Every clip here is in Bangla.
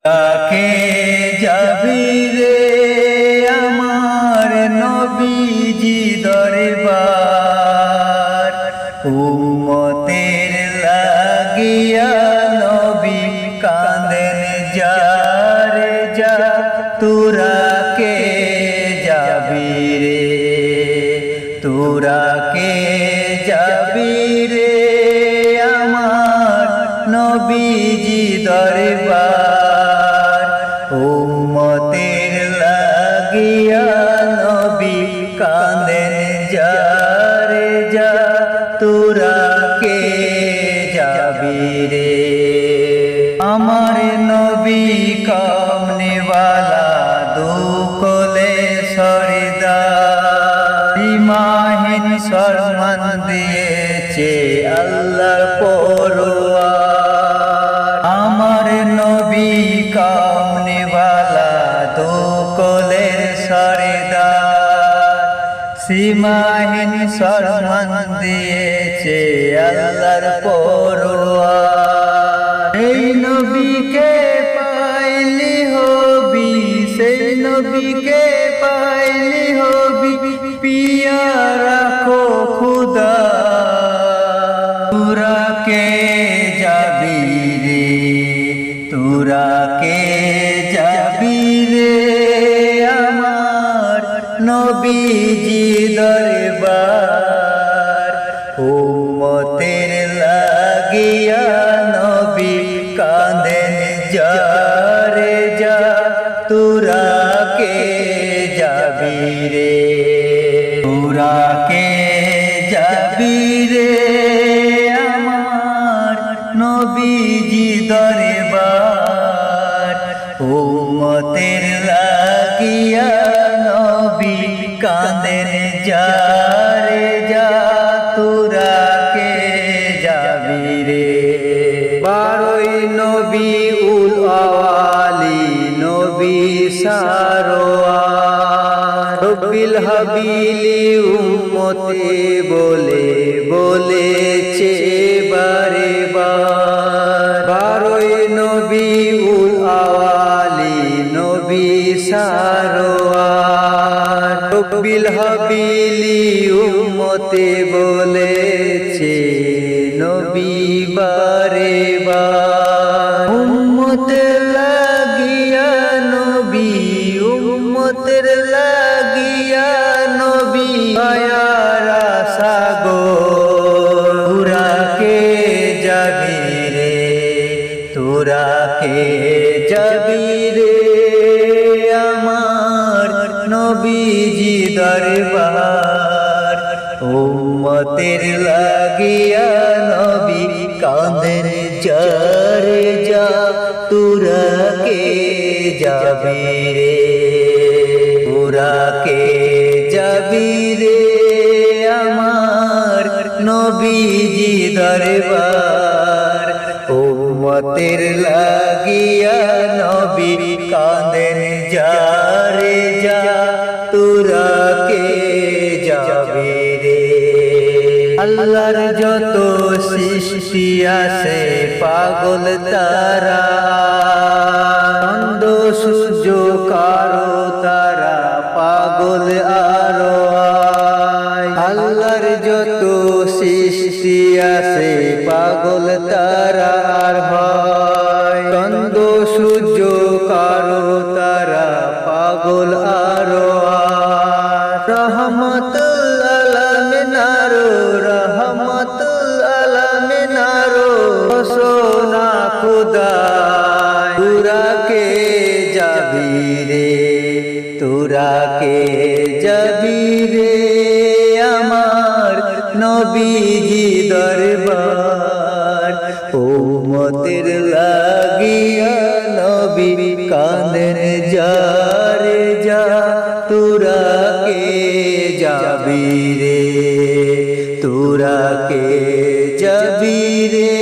কাকে যাবি রে আমার নবীজি দরবার, উম্মতের লাগিয়া নবী কাঁদেন যা রে যা, তোরা কে যাবি রে, তোরা কে যাবি রে আমার নবীজি দরবার, উম্মতের লাগিয়া নবী কাঁদেন যা রে যা, তোরা কে যাবি রে। আমার নবী কামনেওয়ালা দুকলে সরদার, ইমাহিন সম্মান দিয়েছে আল্লাহর পরওয়ার। আমার নবী কামনেওয়ালা দুকলের সরদার, সীমাহীন সম্মান দিয়েছে আল্লাহর পরওয়ার। এই নবীকে পাইলি হবি, সেই নবীকে পাইলি হবি পিয়ারা কো খুদা, তোরা কে যাবি রে, তোরা কে যাবি রে আমার নবীজি দরবার, উম্মতের লাগিয়া নবী কাঁদেন যা রে যা, তোরা কে যাবি রে, তোরা কে যাবি রে আমার নবীজি দরবার, উম্মতের লাগিয়া নবী কাঁদেন যা রে যা, তোরা কে যাবি রে। 12 নবী উল আওয়ালি নবী সারোয়ার, রব্বিল হাবিলি উম্মতে বলে বলেছে বারে বার। 12 নবী উল আওয়ালি নবী সারোয়ার, রব্বিল হাবিলি উম্মতে বলেছে নবী বারে বার। উম্মতের লাগিয়া নবী, উম্মতের লাগিয়া নবী মায়ার সাগর, তোরা কে যাবি রে, তোরা কে যাবি রে আমার নবীজি দরবার, উম্মতের লাগিয়া নবী কাঁদেন যা রে যা, তোরা কে যাবি রে, তোরা কে যাবি রে আমার নবীজি দরবার, উম্মতের লাগিয়া নবী কাঁদেন যা রে যা, তোরা কে যাবি রে। আল্লাহর যত সৃষ্টি আছে পাগল তারা, চন্দ সূর্য কারো তারা পাগল আরো আয়। আল্লাহর যত সৃষ্টি আছে পাগল তারা আর হয়, চন্দ সূর্য কারো তারা পাগল আরো আয়। রহমতুল আলামিন আরো, রহমতুল আলামিন আরো সোনা খুদা, তোরা কে যাবি রে, তোরা কে যাবি রে আমার নবীজি দরবার, উম্মতের লাগিয়া নবী কাঁদেন যা রে যা, তোরা কে যাবি রে, তোরা কে যাবি রে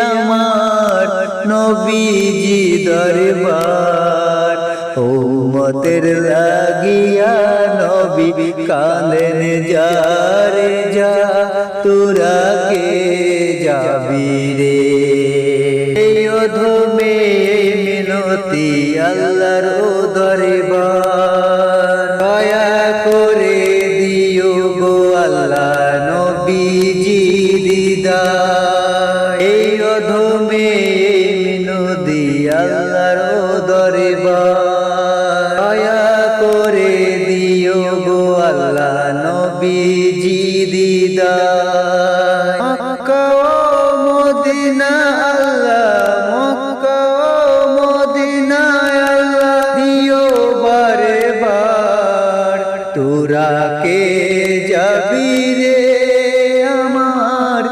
আমার নবীজি দরবার, উম্মতের লাগিয়া নবী কাঁদেন যা রে যা, তোরা কে যাবি রে। এই অধমে মিলন মিনতি আল্লাহর দরবার দয়া করে দিও গো আল্লাহ নবীজি দিদার এই অধমে মিনতি আল্লাহর দরবার দয়া করে দিও গো আল্লাহ নবীজি দিদার মক্কা ও মদিনা আল্লাহ মক্কা ও মদিনা আল্লাহ দিও বারে বার তোরা কে যাবি রে আমার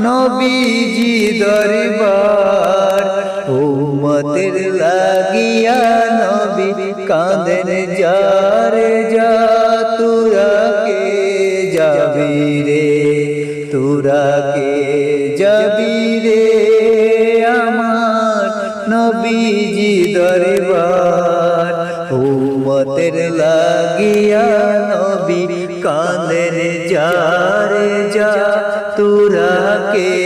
নবীজি দরবার উম্মতের লাগিয়া নবী কাঁদেন যারে যা তোরা কে যাবি রে তোরা কে যাবি রে আমার নবীজি দরবার উম্মতের লাগিয়া নবী কাঁদেন যারে যা তোরা কে